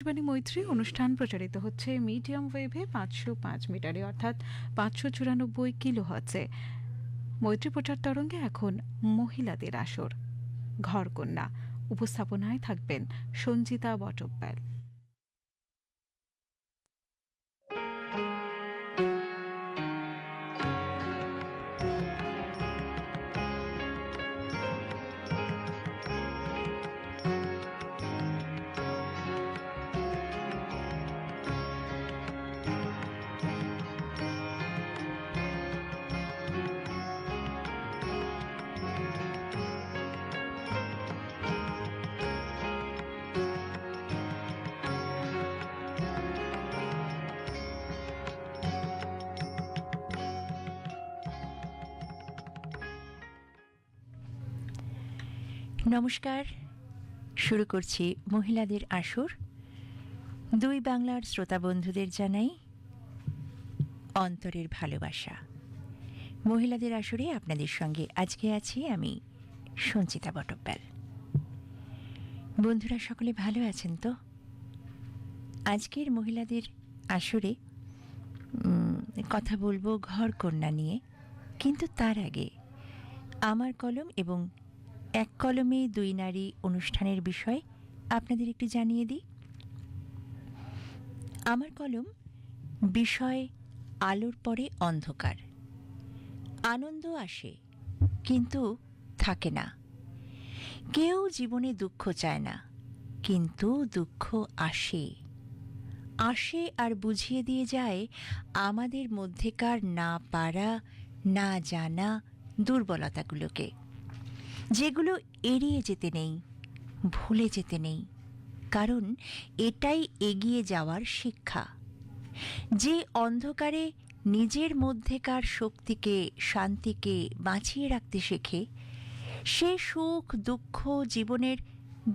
আকাশবাণী মৈত্রী অনুষ্ঠান প্রচারিত হচ্ছে মিডিয়াম ওয়েভে 505 মিটারে অর্থাৎ 594 কিলোহার্টজে। মৈত্রী প্রচার তরঙ্গে এখন মহিলাদের আসর, ঘরকন্যা। উপস্থাপনায় থাকবেন সঞ্জিতা বটব্যাল। নমস্কার, শুরু করছি মহিলাদের আসর। দুই বাংলার শ্রোতা বন্ধুদের জানাই অন্তরের ভালোবাসা। মহিলাদের আসরে আপনাদের সঙ্গে আজকে আছি আমি, সঞ্চিতা বটব্যাল। বন্ধুরা সকলে ভালো আছেন তো? আজকের মহিলাদের আসরে কথা বলবো ঘরকন্যা নিয়ে, কিন্তু তার আগে আমার কলম এবং এক কলমে দুই নারী অনুষ্ঠানের বিষয় আপনাদের একটু জানিয়ে দিই। আমার কলম বিষয় আলোর পরে অন্ধকার। আনন্দ আসে কিন্তু থাকে না। কেউ জীবনে দুঃখ চায় না, কিন্তু দুঃখ আসে আসে আর বুঝিয়ে দিয়ে যায় আমাদের মধ্যেকার না পারা, না জানা দুর্বলতাগুলোকে, যেগুলো এড়িয়ে যেতে নেই, ভুলে যেতে নেই, কারণ এটাই এগিয়ে যাওয়ার শিক্ষা। যে অন্ধকারে নিজের মধ্যেকার শক্তিকে, শান্তিকে বাঁচিয়ে রাখতে শেখে, সে সুখ দুঃখ জীবনের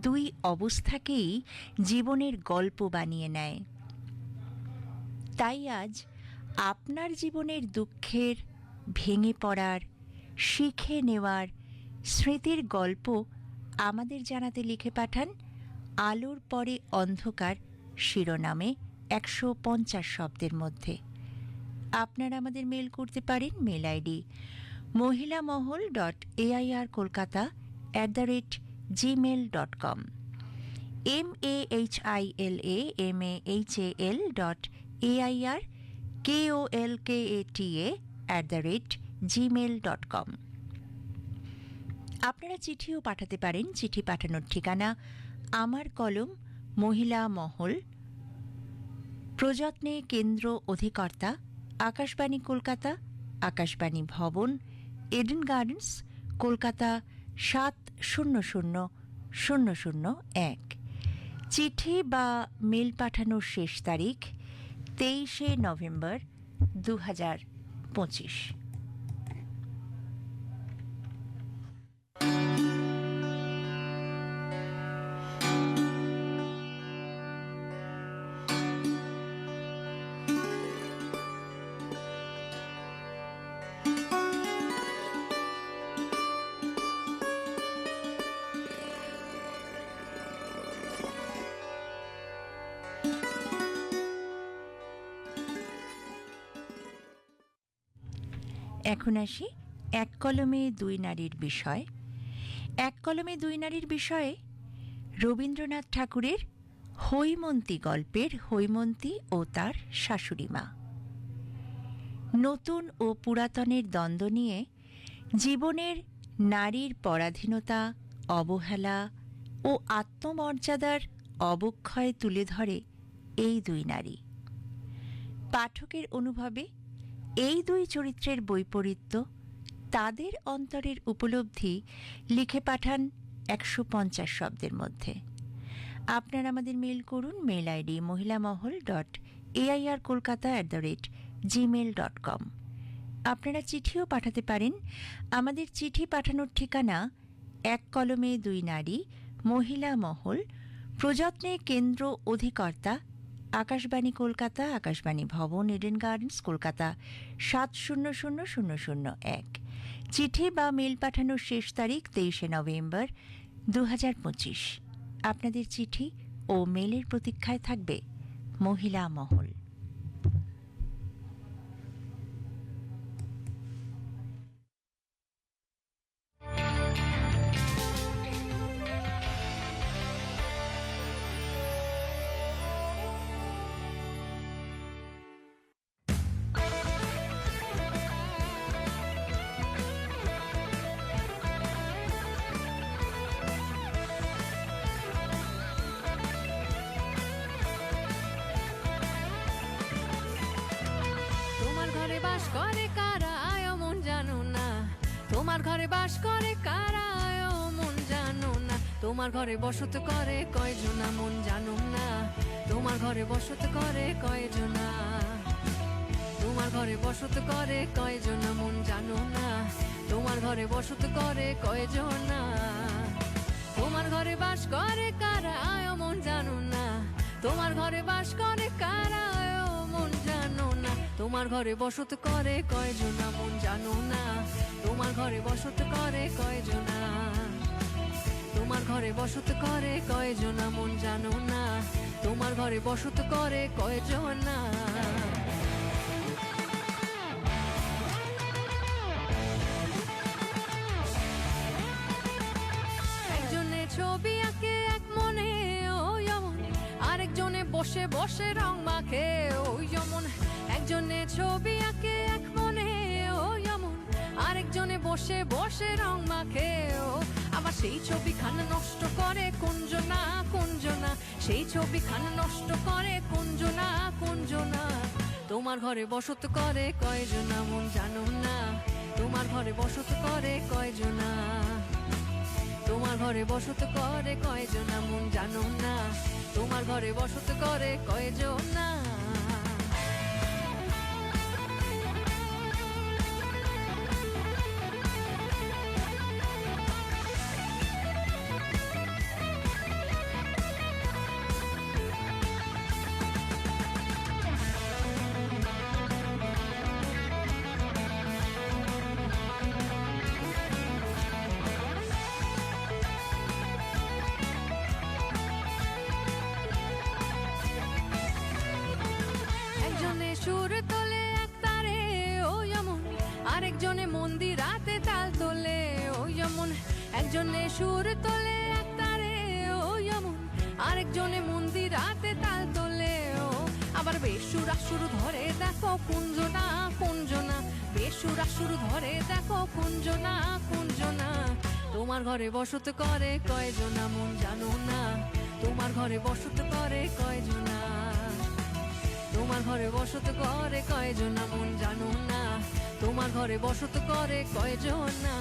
দুই অবস্থাকেই জীবনের গল্প বানিয়ে নেয়। তাই আজ আপনার জীবনের দুঃখের, ভেঙে পড়ার, শিখে নেওয়ার স্মৃতির গল্প আমাদের জানাতে লিখে পাঠান আলোর পরে অন্ধকার শিরোনামে 150 শব্দের মধ্যে। আপনারা আমাদের মেল করতে পারেন মেল আইডি mahila.airkolkata@gmail.com, mahila.airkolkata@gmail.com। আপনারা চিঠিও পাঠাতে পারেন। চিঠি পাঠানোর ঠিকানা আমার কলম, মহিলা মহল, প্রযত্নে কেন্দ্র অধিকর্তা, আকাশবাণী কলকাতা, আকাশবাণী ভবন, এডেন গার্ডেন্স, কলকাতা 700001। চিঠি বা মেল পাঠানোর শেষ তারিখ 23শে নভেম্বর 2025। এখন আসি এক কলমে দুই নারীর বিষয়। এক কলমে দুই নারীর বিষয়ে রবীন্দ্রনাথ ঠাকুরের হৈমন্তী গল্পের হৈমন্তী ও তার শাশুড়ি মা। নতুন ও পুরাতনের দ্বন্দ্ব নিয়ে জীবনের নারীর পরাধীনতা, অবহেলা ও আত্মমর্যাদার অবক্ষয় তুলে ধরে এই দুই নারী। পাঠকের অনুভবে এই দুই চরিত্রের বৈপরীত্য, তাদের অন্তরের উপলব্ধি লিখে পাঠান 150 শব্দের মধ্যে। আপনারা আমাদের মেল করুন মেল আইডি mahilamahol.airkolkata@gmail.com। আপনারা চিঠিও পাঠাতে পারেন। আমাদের চিঠি পাঠানোর ঠিকানা এক কলমে দুই নারী, মহিলা মহল, প্রযত্নে কেন্দ্র অধিকর্তা, আকাশবাণী কলকাতা, আকাশবাণী ভবন, এডেন গার্ডেন্স, কলকাতা 700001। চিঠি বা মেল পাঠানোর শেষ তারিখ 23শে নভেম্বর 2025। আপনাদের চিঠি ও মেলের প্রতীক্ষায় থাকবে মহিলা মহল। তোমার ঘরে বাস করে কারা মন জানো না, তোমার ঘরে বাস করে কারা মন জানো না, তোমার ঘরে বসত করে কয়জনা মন জানো না, তোমার ঘরে বসত করে কয়জনা, তোমার ঘরে বসত করে কয়জনা মন জানো না, তোমার ঘরে বসত করে কয়জনা, তোমার ঘরে বাস করে কারা মন জানো না, তোমার ঘরে বাস করে কারা মন জানো না, তোমার ঘরে বসত করে কয়জনা মন জানো না, তোমার ঘরে বসত করে কয়জনা, তোমার ঘরে বসত করে কয়জনা মন জানো না, তোমার ঘরে বসত করে কয়জনা। একজনে ছবি আঁকে এক মনে ওই যেমন, আরেকজনে বসে বসে রং মাখে ওই যেমন, একজনে ছবি আঁকে এক মনে ওই যেমন, আরেকজনে বসে বসে রং মাখে ও, আবার সেই ছবিখানা নষ্ট করে কুঞ্জনা কুঞ্জনা, সেই ছবিখানা নষ্ট করে কুঞ্জনা কুঞ্জনা, তোমার ঘরে বসত করে কয়জনা মন জানো না, তোমার ঘরে বসত করে কয়জনা, তোমার ঘরে বসত করে কয়জনা মন জানো না, তোমার ঘরে বসত করে কয়জনা। একজনে সুর তোলে এক তারে ওই যেমন, আরেকজনে মন্দিরাতে তাল তোলে ওই যেমন, একজনে সুর তোলে এক তারে ওই যেমন, আরেকজনে মন্দিরাতে তাল তোলে ও, আবার বেসুরা শুরু ধরে দেখো কুঞ্জনা কুঞ্জনা, বেসুরা শুরু ধরে দেখো কুঞ্জনা কুঞ্জনা, তোমার ঘরে বসত করে কয়জনা মন জানো না, তোমার ঘরে বসত করে কয়জনা, তোমার ঘরে বসত করে কয়জনা মন জানো না, তোমার ঘরে বসত করে কয়জনা।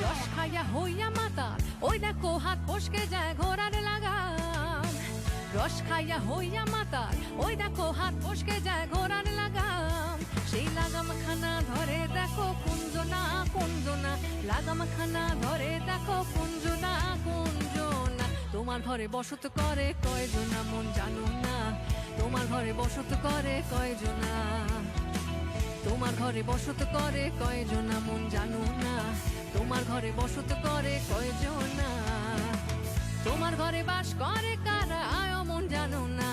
রস খাইয়া হইয়া মাতা ওই দেখো হাত ফসকে যায় ঘোড়ার লাগাম, রস খাইয়া হইয়া মাতা ওই দেখো হাত ফসকে যায় ঘোড়ার লাগাম, সেই লাগাম খানা ধরে দেখো কুঞ্জনা কুঞ্জনা, লাগাম খানা ধরে দেখো কুঞ্জনা কুঞ্জনা, তোমার ঘরে বসত করে কয়জনা মন জানো না, তোমার ঘরে বসত করে কয়জনা, তোমার ঘরে বসত করে কয়জনা মন জানো না, তোমার ঘরে বসত করে কয়জনা, তোমার ঘরে বাস করে কারা মন জানো না,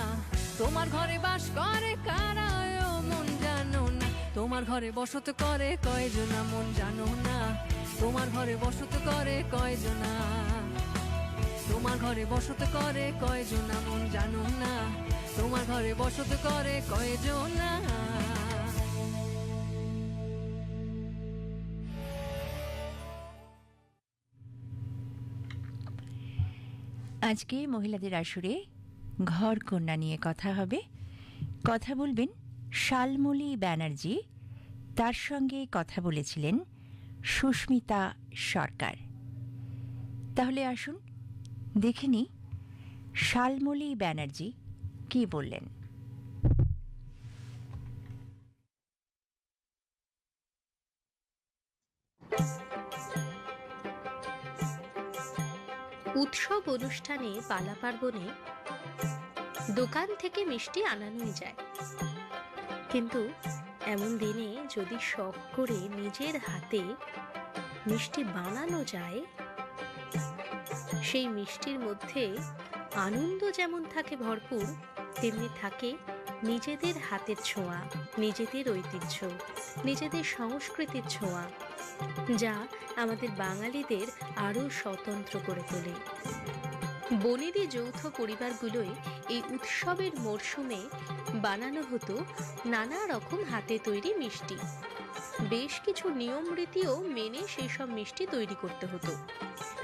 তোমার ঘরে বাস করে কারা মন জানো না, তোমার ঘরে বসত করে কয়জনা মন জানো না, তোমার ঘরে বসত করে কয়জনা, তোমার ঘরে বসত করে কয়জনা মন জানো না, তোমার ঘরে বসত করে কয়জনা। আজকে মহিলাদের আসরে ঘর কন্যা নিয়ে কথা হবে। কথা বলবেন শালমলী ব্যানার্জি, তার সঙ্গে কথা বলেছিলেন সুস্মিতা সরকার। তাহলে আসুন দেখে নিই শালমলী ব্যানার্জি কি বললেন। উৎসব অনুষ্ঠানে পালা পার্বণে দোকান থেকে মিষ্টি আনানোই যায়, কিন্তু এমন দিনে যদি শখ করে নিজের হাতে মিষ্টি বানানো যায়, সেই মিষ্টির মধ্যে আনন্দ যেমন থাকে ভরপুর, তেমনি থাকে নিজেদের হাতের ছোঁয়া, নিজেদের ঐতিহ্য, নিজেদের সংস্কৃতির ছোঁয়া, যা আমাদের বাঙালিদের আরও স্বতন্ত্র করে তোলে। বনেদি যৌথ পরিবারগুলোয় এই উৎসবের মরশুমে বানানো হতো নানা রকম হাতে তৈরি মিষ্টি। বেশ কিছু নিয়ম রীতিও মেনে সেই সব মিষ্টি তৈরি করতে হতো।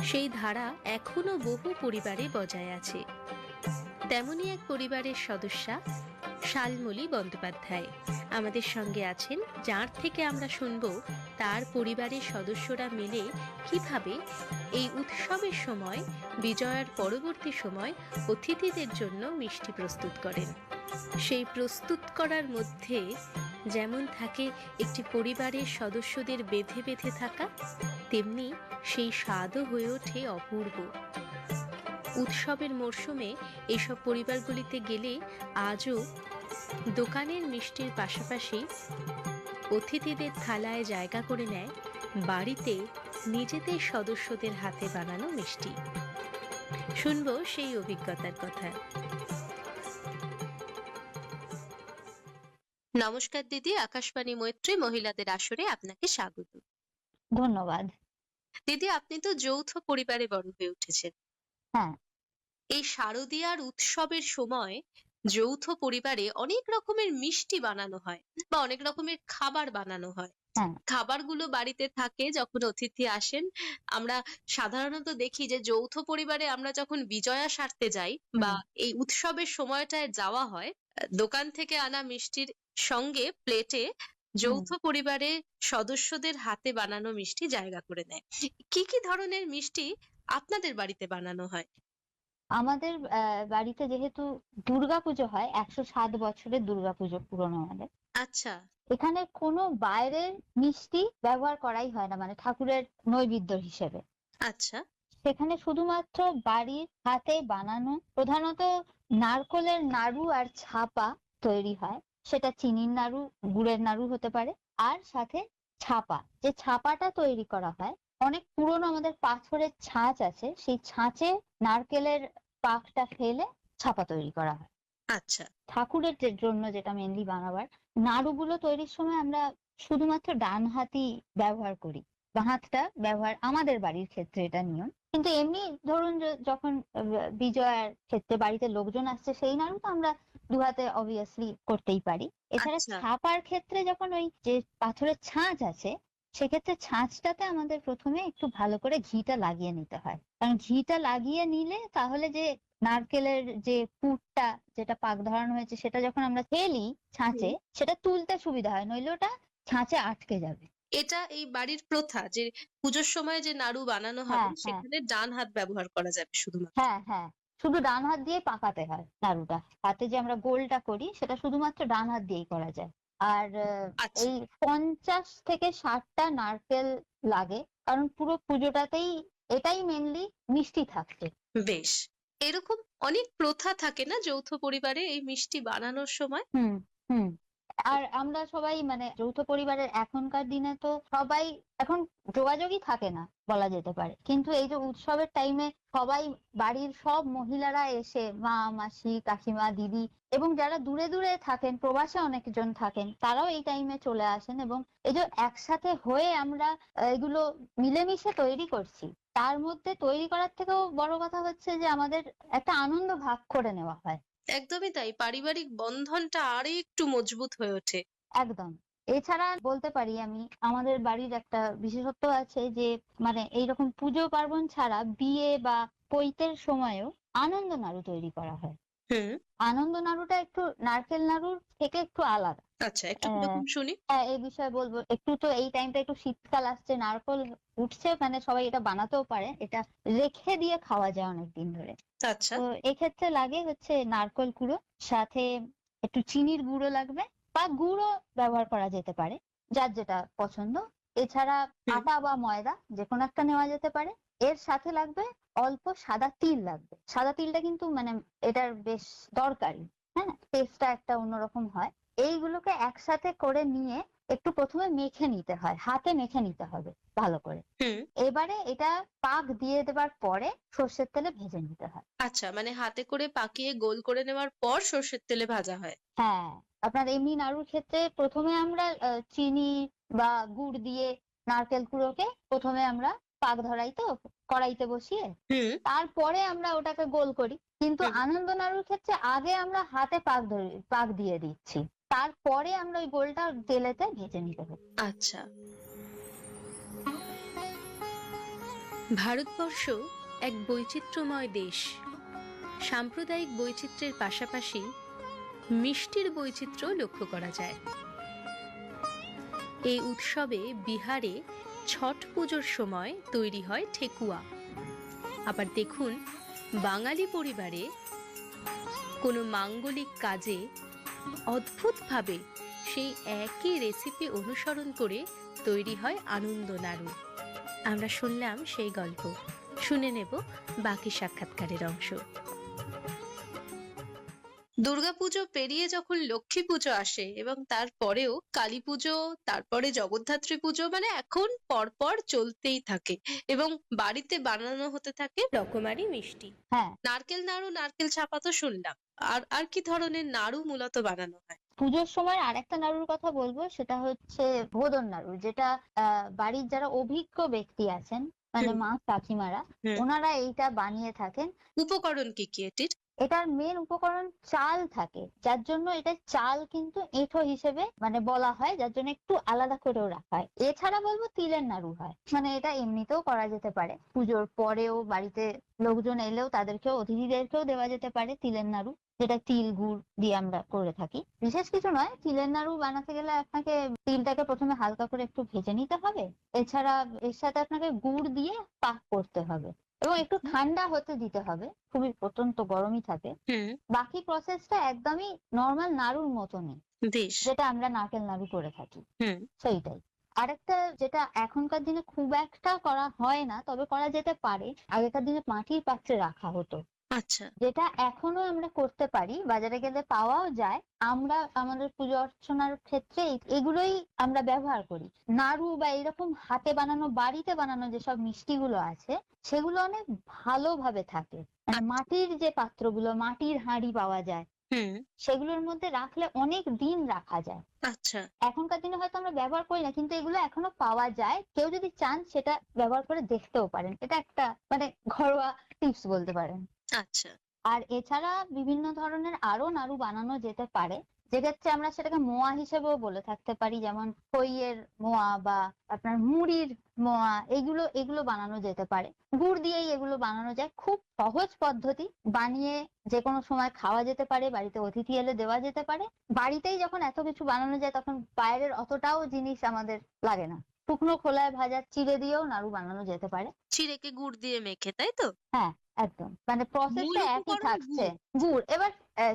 সেই ধারা এখনো বহু পরিবারে বজায় আছে। তেমনই এক পরিবারের সদস্যা শালমলী বন্দ্যোপাধ্যায় আমাদের সঙ্গে আছেন, যার থেকে আমরা শুনব তার পরিবারের সদস্যরা মিলে কিভাবে এই উৎসবের সময়, বিজয়ার পরবর্তী সময় অতিথিদের জন্য মিষ্টি প্রস্তুত করেন। সেই প্রস্তুত করার মধ্যে যেমন থাকে একটি পরিবারের সদস্যদের বেঁধে বেঁধে থাকা, তেমনি সেই স্বাদও হয়ে ওঠে অপূর্ব। উৎসবের মরশুমে এইসব পরিবারগুলিতে গেলে আজও দোকানের মিষ্টির পাশাপাশি অতিথিদের থালায় জায়গা করে নেয় বাড়িতে নিজেদের সদস্যদের হাতে বানানো মিষ্টি। শুনবো সেই অভিজ্ঞতার কথা। নমস্কার দিদি, আকাশবাণী মৈত্রী মহিলাদের আসরে আপনাকে স্বাগত। ধন্যবাদ। দিদি, আপনি তো যৌথ পরিবারে বড় হয়ে উঠেছেন। হ্যাঁ। এই শারদীয়ার উৎসবের সময় যৌথ পরিবারে অনেক রকমের মিষ্টি বানানো হয় বা অনেক রকমের খাবার বানানো হয়। হ্যাঁ। খাবারগুলো বাড়িতে থাকে যখন অতিথি আসেন। আমরা সাধারণত দেখি যে যৌথ পরিবারে আমরা যখন বিজয়া সারতে যাই বা এই উৎসবের সময়টায় যাওয়া হয়, দোকান থেকে আনা মিষ্টির সঙ্গে প্লেটে যৌথ পরিবারের সদস্যদের হাতে বানানো মিষ্টি জায়গা করে নেয়। কি কি ধরনের মিষ্টি আপনাদের বাড়িতে বানানো হয়? আমাদের বাড়িতে যেহেতু দুর্গাপুজো হয়, 107 বছরের দুর্গাপুজো পুরনো আমাদের। আচ্ছা। এখানে কোনো বাইরের মিষ্টি ব্যবহার করাই হয় না, মানে ঠাকুরের নৈবেদ্য হিসেবে। আচ্ছা। সেখানে শুধুমাত্র বাড়ির হাতে বানানো, প্রধানত নারকোলের নাড়ু আর ছাপা তৈরি হয়। সেটা চিনির নাড়ু, গুড়ের নাড়ু হতে পারে। আর সাথে ছাপা, যে ছাপাটা তৈরি করা হয়, অনেক পুরনো আমাদের পাথরের ছাঁচ আছে, সেই ছাঁচে নারকেলের পাকটা ফেলে ছাপা তৈরি করা হয়। আচ্ছা। ঠাকুরের জন্য যেটা মেনলি বানাবার, নাড়ুগুলো তৈরির সময় আমরা শুধুমাত্র ডান হাতই ব্যবহার করি, বাঁ হাতটা ব্যবহার আমাদের বাড়ির ক্ষেত্রে এটা নিয়ম। কিন্তু এমনি ধরুন যখন বিজয়ার ক্ষেত্রে বাড়িতে লোকজন আসছে, সেই নাড়ু তো আমরা দু হাতে অবভিয়াসলি করতেই পারি। এছাড়া আচ্ছা। ছাপার ক্ষেত্রে যখন ওই যে পাথরের ছাঁচ আছে, সেক্ষেত্রে ছাঁচটাতে আমাদের প্রথমে একটু ভালো করে ঘিটা লাগিয়ে নিতে হয়। কারণ ঘিটা লাগিয়ে নিলে তাহলে যে নারকেলের যে পুরটা, যেটা পাক ধরানো হয়েছে, সেটা যখন আমরা ফেলি ছাঁচে, সেটা তুলতে সুবিধা হয়, নইলে ওটা ছাঁচে আটকে যাবে। এটা এই বাড়ির প্রথা যে পুজোর সময় যে নাড়ু বানানো হবে সেখানে ডান হাত ব্যবহার করা যাবে শুধুমাত্র। হ্যাঁ হ্যাঁ, শুধু ডান হাত দিয়ে পাকাতে হয় নাড়ুটা। হাতে যে আমরা গোলটা করি, সেটা শুধুমাত্র ডান হাত দিয়েই করা যায়। আর এই 50 থেকে 60টা নারকেল লাগে, কারণ পুরো পুজোটাতেই এটাই মেনলি মিষ্টি থাকছে। বেশ, এরকম অনেক প্রথা থাকে না যৌথ পরিবারে এই মিষ্টি বানানোর সময়? হুম হুম। আর আমরা সবাই মানে যৌথ পরিবারের এখনকার দিনে তো সবাই এখন যোগাযোগই থাকে না বলা যেতে পারে, কিন্তু এই যে উৎসবের টাইমে সবাই বাড়ির সব মহিলারা এসে, মা, মাসি, কাকিমা, দিদি, এবং যারা দূরে দূরে থাকেন, প্রবাসে অনেকজন থাকেন, তারাও এই টাইমে চলে আসেন, এবং এই যে একসাথে হয়ে আমরা এগুলো মিলেমিশে তৈরি করছি। তার মধ্যে তৈরি করার থেকেও বড় কথা হচ্ছে যে আমাদের একটা আনন্দ ভাগ করে নেওয়া হয়। একদমই তাই, পারিবারিক বন্ধনটা আরো একটু মজবুত হয়ে ওঠে। একদম। এছাড়া বলতে পারি আমি, আমাদের বাড়ির একটা বিশেষত্ব আছে যে মানে এইরকম পুজো পার্বণ ছাড়া বিয়ে বা পৈতের সময়ও আনন্দ নাড়ু তৈরি করা হয়। আনন্দ নাড়ুটা একটু নারকেল নাড়ুর থেকে একটু আলাদা। আচ্ছা, একটু কিরকম শুনি। হ্যাঁ, এই বিষয়ে বলবো। একটু তো এই টাইমটা একটু শীতকাল আসছে, নারকেল উঠছে, মানে সবাই এটা বানাতেও পারে, এটা রেখে দিয়ে খাওয়া যায় অনেকদিন ধরে। আচ্ছা। তো এক্ষেত্রে লাগে হচ্ছে নারকেল কুড়ো, সাথে একটু চিনির গুঁড়ো লাগবে, বা গুঁড়ো ব্যবহার করা যেতে পারে, যার যেটা পছন্দ। এছাড়া হুম। আটা বা ময়দা যে কোনো একটা নেওয়া যেতে পারে। এর সাথে লাগবে অল্প সাদা তিল লাগবে। সাদা তিলটা কিন্তু মানে এটার বেশ দরকারি। হ্যাঁ, টেস্টটা একটা অন্যরকম হয়। এইগুলোকে একসাথে করে নিয়ে একটু প্রথমে মেখে নিতে হয়, হাতে মেখে নিতে হবে ভালো করে। হুম। এবারে এটা পাক দিয়ে দেবার পরে সর্ষের তেলে ভেজে নিতে হয়। আচ্ছা, মানে হাতে করে পাকিয়ে গোল করে নেওয়ার পর সর্ষের তেলে ভাজা হয়। হ্যাঁ, আপনার এমনি নাড়ুর ক্ষেত্রে প্রথমে আমরা চিনি বা গুড় দিয়ে নারকেল কুড়োকে প্রথমে আমরা পাক ধরাই তো কড়াইতে বসিয়ে, হুম। তারপরে আমরা ওটাকে গোল করি। কিন্তু হুম। আনন্দ নাড়ুর ক্ষেত্রে আগে আমরা হাতে পাক দিয়ে দিচ্ছি, তারপরে আমরা ওই গোলটা তেলেতে ভেজে নিতে হবে। আচ্ছা। ভারতবর্ষ এক বৈচিত্র্যময় দেশ। সাম্প্রদায়িক বৈচিত্র্যের পাশাপাশি মিষ্টির বৈচিত্র্য লক্ষ্য করা যায়। এই উৎসবে বিহারে ছট পুজোর সময় তৈরি হয় ঠেকুয়া। আবার দেখুন, বাঙালি পরিবারে কোনো মাঙ্গলিক কাজে অদ্ভুতভাবে সেই একই রেসিপি অনুসরণ করে তৈরি হয় আনন্দ নাড়ু। আমরা শুনলাম সেই গল্প, শুনে নেব বাকি সাক্ষাৎকারের অংশ। দুর্গাপুজো পেরিয়ে যখন লক্ষ্মী পুজো আসে এবং তারপরেও কালী পুজো, তারপরে জগদ্ধাত্রী পুজো, মানে এখন পরপর চলতেই থাকে এবং বাড়িতে বানানো হতে থাকে রকমারি মিষ্টি। হ্যাঁ, নারকেল নাড়ু, নারকেল ছাপা তো শুনলাম। আর কি ধরনের নাড়ু মূলত বানানো হয়? পুজোর সময় আরেকটা নাড়ুর কথা বলবো, সেটা হচ্ছে ভোদন নাড়ু, যেটা বাড়ির যারা অভিজ্ঞ ব্যক্তি আছেন মানে হুম। মা কাকিমারা, হুম। ওনারা এইটা বানিয়ে থাকেন। উপকরণ কি কি এটির? এটার মেন উপকরণ চাল থাকে, যার জন্য এটা চাল কিন্তু এঁঠো হিসেবে মানে বলা হয়, যার জন্য একটু আলাদা করেও রাখা হয়। এছাড়া বলবো তিলের নাড়ু হয়, মানে এটা এমনিতেও করা যেতে পারে, পুজোর পরেও বাড়িতে লোকজন এলেও তাদেরকেও, অতিথিদেরকেও দেওয়া যেতে পারে তিলের নাড়ু, যেটা তিল গুড় দিয়ে আমরা করে থাকি। বিশেষ কিছু নয়, তিলের নাড়ু বানাতে গেলে আপনাকে তিলটাকে প্রথমে হালকা করে একটু ভেজে নিতে হবে। এছাড়া এর সাথে আপনাকে গুড় দিয়ে পাক করতে হবে এবং একটু ঠান্ডা হতে দিতে হবে, খুবই প্রচন্ড গরমই থাকে। হুম। বাকি প্রসেসটা একদমই নর্মাল নাড়ুর মতনই, বেশ। যেটা আমরা নারকেল নাড়ু করে থাকি হুম। সেইটাই। আরেকটা যেটা এখনকার দিনে খুব একটা করা হয় না, তবে করা যেতে পারে, আগেকার দিনে মাটির পাত্রে রাখা হতো, আচ্ছা। যেটা এখনো আমরা করতে পারি, বাজারে গেলে পাওয়াও যায়। আমরা আমাদের পুজো অর্চনার ক্ষেত্রে এগুলোই আমরা ব্যবহার করি। নাড়ু বা এরকম হাতে বানানো, বাড়িতে বানানো যেসব মিষ্টিগুলো আছে, সেগুলো অনেক ভালোভাবে থাকে। মানে মাটির যে পাত্রগুলো, মাটির হাঁড়ি পাওয়া যায়, হুম। সেগুলোর মধ্যে রাখলে অনেক দিন রাখা যায়। আচ্ছা। এখনকার দিনে হয়তো আমরা ব্যবহার করি না, কিন্তু এগুলো এখনো পাওয়া যায়। কেউ যদি চান সেটা ব্যবহার করে দেখতেও পারেন। এটা একটা মানে ঘরোয়া টিপস বলতে পারেন। আচ্ছা। আর এছাড়া বিভিন্ন ধরনের আরো নাড়ু বানানো যেতে পারে, যেক্ষেত্রে আমরা সেটাকে মোয়া হিসেবেও বলে থাকতে পারি, যেমন খইয়ের মোয়া বা আপনার মুড়ির মোয়া, এগুলো এগুলো বানানো যেতে পারে। গুড় দিয়েই এগুলো বানানো যায়, খুব সহজ পদ্ধতি, বানিয়ে যে কোনো সময় খাওয়া যেতে পারে, বাড়িতে অতিথি এলে দেওয়া যেতে পারে। বাড়িতেই যখন এত কিছু বানানো যায়, তখন বাইরের অতটাও জিনিস আমাদের লাগে না। শুকনো খোলায় ভাজা চিড়ে দিয়েও নাড়ু বানানো যেতে পারে। চিড়েকে গুড় দিয়ে মেখে, তাই তো? হ্যাঁ, একদম, মানে মূল প্রসেসটা একই উপকরণ থাকছে। গুড়। গুড় এবার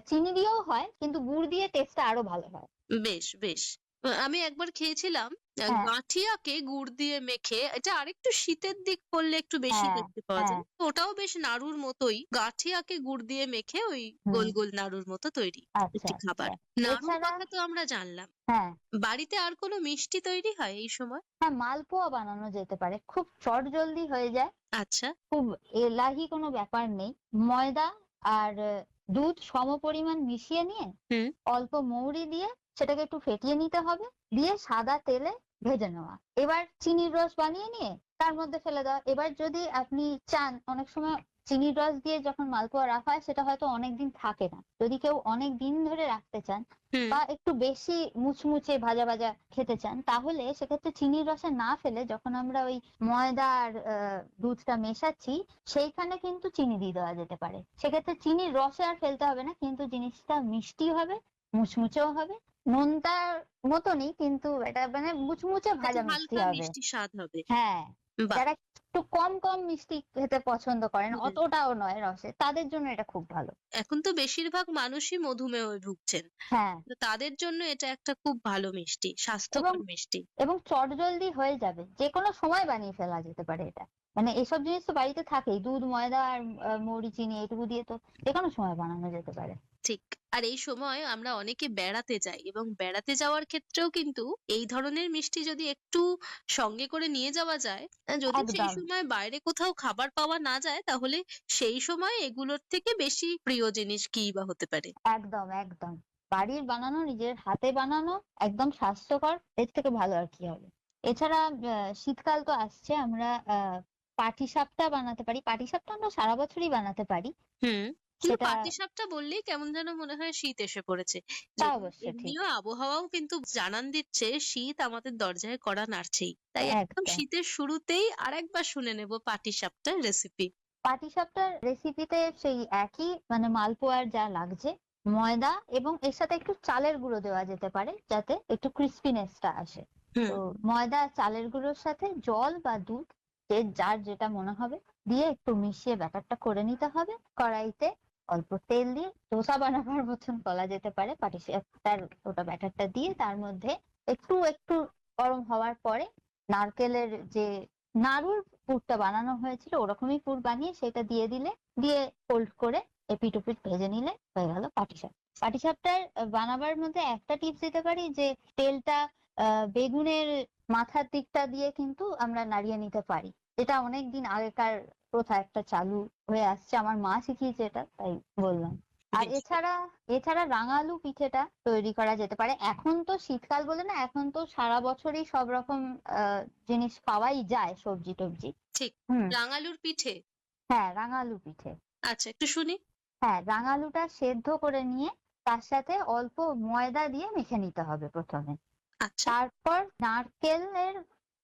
চিনি দিয়েও হয়, কিন্তু গুড় দিয়ে টেস্টটা আরো ভালো হয়। বেশ বেশ। আমি একবার খেয়েছিলাম হ্যাঁ, গাঁঠিয়াকে গুড় দিয়ে মেখে। এটা আরেকটু শীতের দিক পড়লে একটু বেশি হ্যাঁ, দেখতে পাওয়া হ্যাঁ, যায়। ওটাও বেশ নাড়ুর মতোই, গাঁঠিয়াকে গুড় দিয়ে মেখে ওই হুম, গোল গোল নাড়ুর মতো তৈরি আচ্ছা, একটি খাবার। আচ্ছা। নাড়ুর এছাড়া কথা তো আমরা জানলাম। হ্যাঁ, বাড়িতে আর কোনো মিষ্টি তৈরি হয় এই সময়? হ্যাঁ, মালপোয়া বানানো যেতে পারে, খুব চটজলদি হয়ে যায়, আচ্ছা। খুব এলাহি কোনো ব্যাপার নেই। ময়দা আর দুধ সমপরিমাণ মিশিয়ে নিয়ে হুম। অল্প মৌরি দিয়ে সেটাকে একটু ফেটিয়ে নিতে হবে, দিয়ে সাদা তেলে ভেজে নেওয়া। এবার চিনির রস বানিয়ে নিয়ে তার মধ্যে ফেলে দেওয়া। এবার যদি আপনি চান, অনেক সময় চিনির রস দিয়ে যখন মালপোয়া রাখা হয়, সেটা হয়তো অনেকদিন থাকে না। যদি কেউ অনেক দিন ধরে রাখতে চান হুম। বা একটু বেশি মুচমুচে ভাজা ভাজা খেতে চান, তাহলে সেক্ষেত্রে চিনির রসে না ফেলে যখন আমরা ওই ময়দা আর দুধটা মেশাচ্ছি, সেইখানে কিন্তু চিনি দিয়ে দেওয়া যেতে পারে। সেক্ষেত্রে চিনির রসে আর ফেলতে হবে না, কিন্তু জিনিসটা মিষ্টি হবে, মুচমুচেও হবে, নোনতার মতনই, কিন্তু এটা মানে মুচমুচে ভাজা মিষ্টি হালকা হবে। মিষ্টি স্বাদ হবে। হ্যাঁ, বাহ। যারা একটু কম কম মিষ্টি খেতে পছন্দ করেন, হুম। অতটাও নয় রসে, তাদের জন্য এটা খুব ভালো। এখন তো বেশিরভাগ মানুষই মধুমেহে ভুগছেন, হ্যাঁ, তো তাদের জন্য এটা একটা খুব ভালো মিষ্টি, এবং স্বাস্থ্যকর মিষ্টি। এবং চটজলদি হয়ে যাবে, যে কোনো সময় বানিয়ে ফেলা যেতে পারে এটা। মানে এসব জিনিস তো বাড়িতে থাকেই, দুধ, ময়দা আর মৌরি, চিনি, এইটুকু দিয়ে তো যে কোনো সময় বানানো যেতে পারে। ঠিক। আর এই সময় আমরা অনেকে বেড়াতে যাই, এবং বেড়াতে যাওয়ার ক্ষেত্রেও কিন্তু এই ধরনের মিষ্টি যদি একটু সঙ্গে করে নিয়ে যাওয়া যায়, যদি সেই একদম সময় বাইরে কোথাও খাবার পাওয়া না যায়, তাহলে সেই সময় এগুলোর থেকে বেশি প্রিয় জিনিস কি বা হতে পারে? একদম একদম বাড়ির বানানো, নিজের হাতে বানানো, একদম স্বাস্থ্যকর, এর থেকে ভালো আর কি হবে। এছাড়া শীতকাল তো আসছে, আমরা পাটিসাপটা বানাতে পারি। পাটিসাপটা আমরা সারা বছরই বানাতে পারি। হুম। কিন্তু সেটা পাটিসাপটা বললেই কেমন যেন মনে হয় শীত এসে পড়েছে। তা যদিও অবশ্য ঠিক। এমনিও আবহাওয়াও কিন্তু জানান দিচ্ছে শীত আমাদের দরজায় কড়া নাড়ছেই। তাই একদম একদম শীতের শুরুতেই আরেকবার শুনে নেব পাটিসাপটার রেসিপি। পাটিসাপটার রেসিপিতে সেই একই, মানে মালপোয়ার যা লাগছে, ময়দা এবং এর সাথে একটু চালের গুঁড়ো দেওয়া যেতে পারে যাতে একটু ক্রিস্পিনেসটা আসে। হুম। তো ময়দা আর চালের গুঁড়োর সাথে জল বা দুধ, যে যার যেটা মনে হবে, দিয়ে একটু মিশিয়ে ব্যাটারটা করে নিতে হবে। কড়াইতে অল্প তেল দিয়ে ডোসা বানাবার মতন বলা যেতে পারে, পাটিসাপটার ওটা ব্যাটারটা দিয়ে তার মধ্যে একটু একটু গরম হওয়ার পরে নারকেলের যে নাড়ুর পুরটা বানানো হয়েছিল, ওরকমই পুর বানিয়ে সেটা দিয়ে দিলে, দিয়ে ফোল্ড করে এপিট ওপিট ভেজে নিলে হয়ে গেল পাটিসাপ। পাটিসাপটার বানাবার মধ্যে একটা টিপস দিতে পারি, যে তেলটা বেগুনের মাথার দিকটা দিয়ে কিন্তু আমরা নাড়িয়ে নিতে পারি। এটা অনেক দিন আগেকার প্রথা, একটা চালু হয়ে আসছে, আমার মা শিখিয়েছে এটা, তাই বললাম। আর বেশ। এছাড়া এছাড়া রাঙালু পিঠেটা তৈরি করা যেতে পারে। এখন তো শীতকাল বলে না, এখন তো সারা বছরই সব রকম জিনিস পাওয়াই যায়, সবজি টবজি। ঠিক। হুম। রাঙালুর পিঠে? হ্যাঁ, রাঙালু পিঠে। আচ্ছা, একটু শুনি। হ্যাঁ, রাঙালুটা সেদ্ধ করে নিয়ে তার সাথে অল্প ময়দা দিয়ে মেখে নিতে হবে প্রথমে। আচ্ছা। তারপর নারকেলের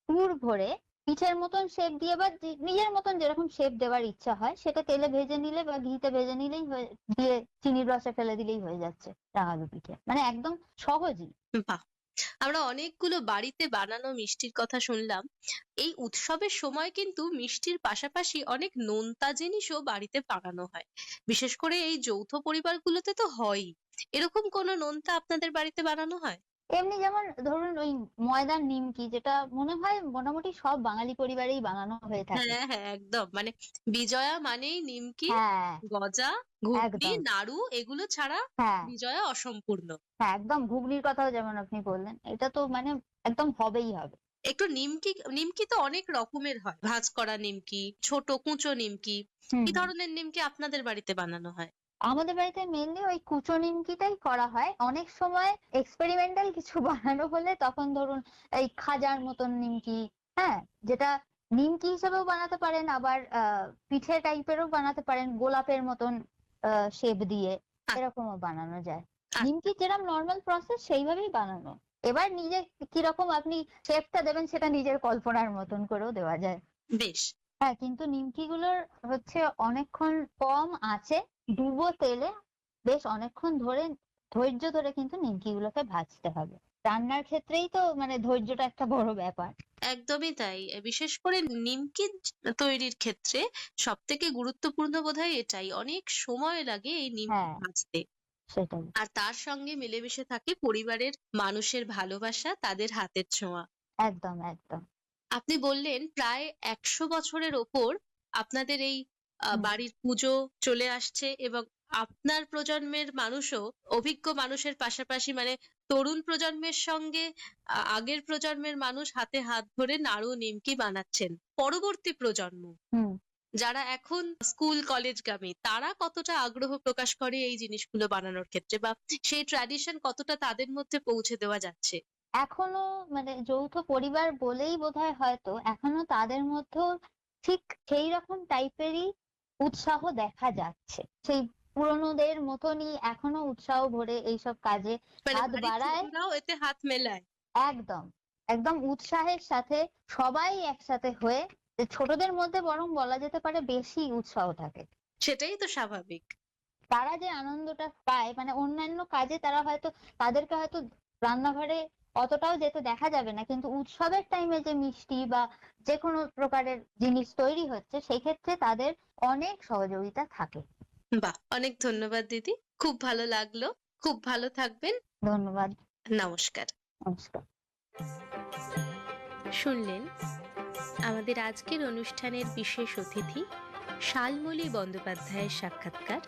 পুর ভরে পিঠের মতন শেপ দিয়ে, বা নিজের মতন যেরকম শেপ দেওয়ার ইচ্ছা হয় সেটা তেলে ভেজে নিলে বা ঘিতে ভেজে নিলেই দিয়ে চিনির রসে ফেলে দিলেই হয়ে যাচ্ছে রাঙালু পিঠে। মানে একদম সহজই। বাহ! আমরা অনেকগুলো বাড়িতে বানানো মিষ্টির কথা শুনলাম। এই উৎসবের সময় কিন্তু মিষ্টির পাশাপাশি অনেক নোনতা জিনিসও বাড়িতে বানানো হয়। বিশেষ করে এই যৌথ পরিবারগুলোতে তো হয়ই। এরকম কোনো নোনতা আপনাদের বাড়িতে বানানো হয়? এমনি যেমন ধরুন ওই ময়দার নিমকি, যেটা মনে হয় মোটামুটি সব বাঙালি পরিবারেই বানানো হয়ে থাকে। হ্যাঁ, হ্যাঁ, একদম। মানে বিজয়া মানেই নিমকি, হ্যাঁ, গজা, ঘুগনি, একদম। নাড়ু, এগুলো ছাড়া হ্যাঁ, বিজয়া অসম্পূর্ণ। হ্যাঁ, একদম ঘুগনির কথাও যেমন আপনি বললেন, এটা তো মানে একদম হবেই হবে। একটু নিমকি, নিমকি তো অনেক রকমের হয়। ভাঁজ করা নিমকি, ছোট কুঁচো নিমকি। হুম কি হুম। ধরনের নিমকি আপনাদের বাড়িতে বানানো হয়? আমাদের বাড়িতে মেনলি ওই কুচো নিমকিটাই করা হয়। অনেক সময় এক্সপেরিমেন্টাল কিছু বানানো হলে তখন ধরুন এই খাজার মতন নিমকি, হ্যাঁ, যেটা নিমকি হিসেবেও বানাতে পারেন, আবার পিঠে টাইপেরও বানাতে পারেন, গোলাপের মতন শেপ দিয়ে, আ- এরকমও বানানো যায়। আচ্ছা। নিমকি যেরকম নর্মাল প্রসেস সেইভাবেই বানানো। এবার নিজে কিরকম আপনি শেপটা দেবেন সেটা নিজের কল্পনার মতন করেও দেওয়া যায়। বেশ। হ্যাঁ, কিন্তু নিমকি গুলোর হচ্ছে অনেকক্ষণ কম আঁচে ডুবো তেলে বেশ অনেকক্ষণ ধরে, ধৈর্য ধরে কিন্তু নিমকি গুলোকে ভাজতে হবে। রান্নার ক্ষেত্রেই তো মানে ধৈর্যটা একটা বড় ব্যাপার। একদমই তাই। বিশেষ করে নিমকি তৈরির ক্ষেত্রে সবথেকে গুরুত্বপূর্ণ বোধহয় এটাই। অনেক সময় লাগে এই নিমকি হ্যাঁ, ভাজতে। সেটাই। আর তার সঙ্গে মিলেমিশে থাকে পরিবারের মানুষের ভালোবাসা, তাদের হাতের ছোঁয়া। একদম একদম। আপনি বললেন প্রায় ১০০ বছরের ওপর আপনাদের এই হুম বাড়ির পুজো চলে আসছে, এবং আপনার প্রজন্মের মানুষও, অভিজ্ঞ মানুষের পাশাপাশি মানে তরুণ প্রজন্মের সঙ্গে আগের প্রজন্মের মানুষ হাতে হাত ধরে নাড়ু নিমকি বানাচ্ছেন। পরবর্তী প্রজন্ম হুম। যারা এখন স্কুল কলেজগামী, তারা কতটা আগ্রহ প্রকাশ করে এই জিনিসগুলো বানানোর ক্ষেত্রে, বা সেই ট্র্যাডিশন কতটা তাদের মধ্যে পৌঁছে দেওয়া যাচ্ছে? এখনো মানে যৌথ পরিবার বলেই বোধহয় হয়তো এখনো তাদের মধ্যেও ঠিক সেই রকম টাইপেরই উৎসাহ দেখা যাচ্ছে। সেই পুরনোদের মতনই এখনো উৎসাহ ভরে এইসব কাজে মানে হাত বাড়ির বাড়ায়। ছোটরাও এতে হাত মেলায়? একদম একদম উৎসাহের সাথে সবাই একসাথে হয়ে, যে ছোটদের মধ্যে বরং বলা যেতে পারে বেশি উৎসাহ থাকে। সেটাই তো স্বাভাবিক। তারা যে আনন্দটা পায়, মানে অন্যান্য কাজে তারা হয়তো, তাদেরকে হয়তো রান্নাঘরে অতটাও যেতে দেখা যাবে না, কিন্তু উৎসবের টাইমে যে মিষ্টি বা যে কোনো প্রকারের জিনিস তৈরি হচ্ছে সেই ক্ষেত্রে তাদের অনেক সহযোগিতা থাকে। বাহ, অনেক ধন্যবাদ দিদি, খুব ভালো লাগলো। খুব ভালো থাকবেন। ধন্যবাদ। নমস্কার। নমস্কার। শুনলেন আমাদের আজকের অনুষ্ঠানের বিশেষ অতিথি শালমলী বন্দ্যোপাধ্যায়ের সাক্ষাৎকার।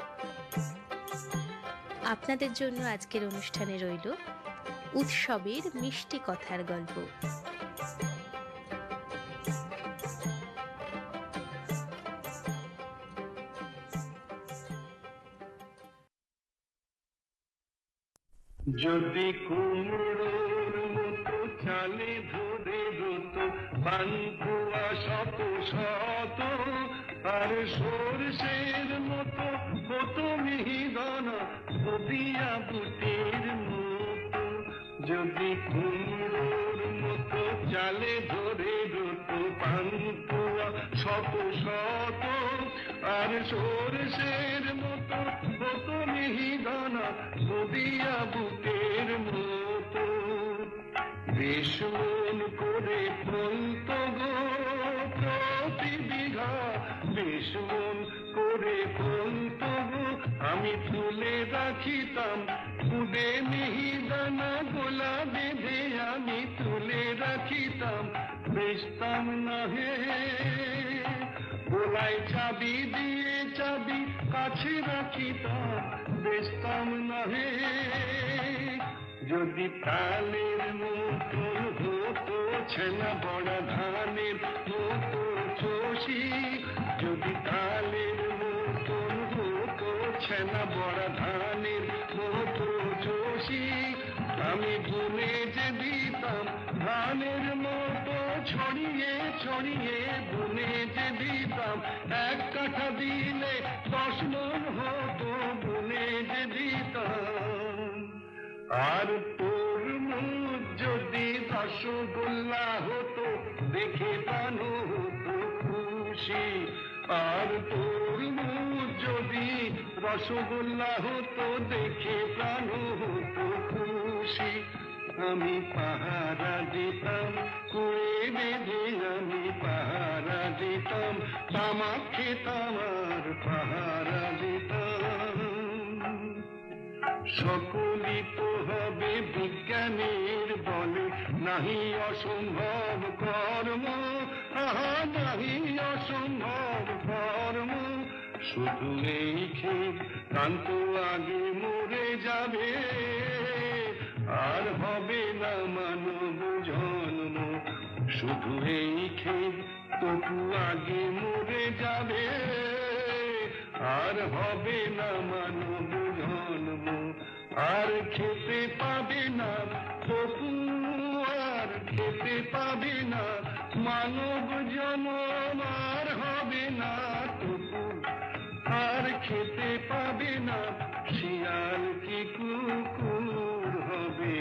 আপনাদের জন্য আজকের অনুষ্ঠানে রইল উৎসবের মিষ্টি কথার গল্প। যদি কুমড়োর মতো চালে ধরে রত পান্তুয়া শত শত, আর সরষের মতো হতো মিহিদানা নদিয়া বুটের মতো। যদি কুমড়োর মতো চালে ধরে রত পান্তুয়া শত শত, আর সরষের মতো হতো মিহিদানা নদিয়া বুটের মতো। বেশ মন করে ফলত গো প্রতি বিঘা, বেশ মন করে ফলত গো আমি তুলে রাখিতাম কুড়ে মিহিদানা গোলা বেঁধে আমি তুলে রাখিতাম, বেচতাম না হে। গোলায় চাবি দিয়ে চাবি কাছে রাখিতাম, বেচতাম না হে। যদি তালের মতন হতো ছেনা বড়া ধানের মতো চষি, যদি তালের মতন হতো ছেনা বড়া ধানের মতো চষি, আমি বুনে যে দিতাম ধানের মতো ছড়িয়ে ছড়িয়ে, বুনে যে দিতাম এক কাঠা দিলে 10 মণ হতো, বুনে যে দিতাম। আর তরমুজ যদি রসগোল্লা হতো দেখে প্রাণ হতো খুশি, আর তরমুজ যদি রসগোল্লা হতো দেখে প্রাণ হতো খুশি। আমি পাহারা দিতাম কুড়ে বেঁধে, আমি পাহারা দিতাম, তামাক খেতাম আর পাহারা দিতাম। সকলই তো হবে বিজ্ঞানের বলে, নাহি অসম্ভব কর্ম, আহা নাহি অসম্ভব কর্ম। শুধু এই ক্ষেত কান্ত আগে মরে যাবে, আর হবে না মানব জন্ম। শুধু এই ক্ষেত তবু আগে মরে যাবে, আর হবে না মানব জন্ম। আর খেতে পাবে না তবু, আর খেতে পাবে না মানব জন্ম, আর হবে না তবু, আর খেতে পাবে না শিয়াল কি কুকুর হবে।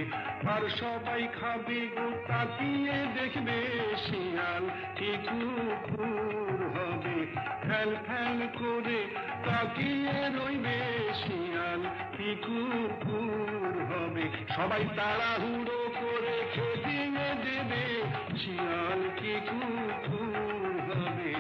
আর সবাই খাবে গো তাকিয়ে দেখবে, শিয়াল কি কুকুর হবে। ফ্যাল ফ্যাল করে তাকিয়ে রইবে, শিয়াল কি কুকুর হবে। সবাই তাড়াহুড়ো করে খেদিয়ে দেবে, শিয়াল কি কুকুর হবে।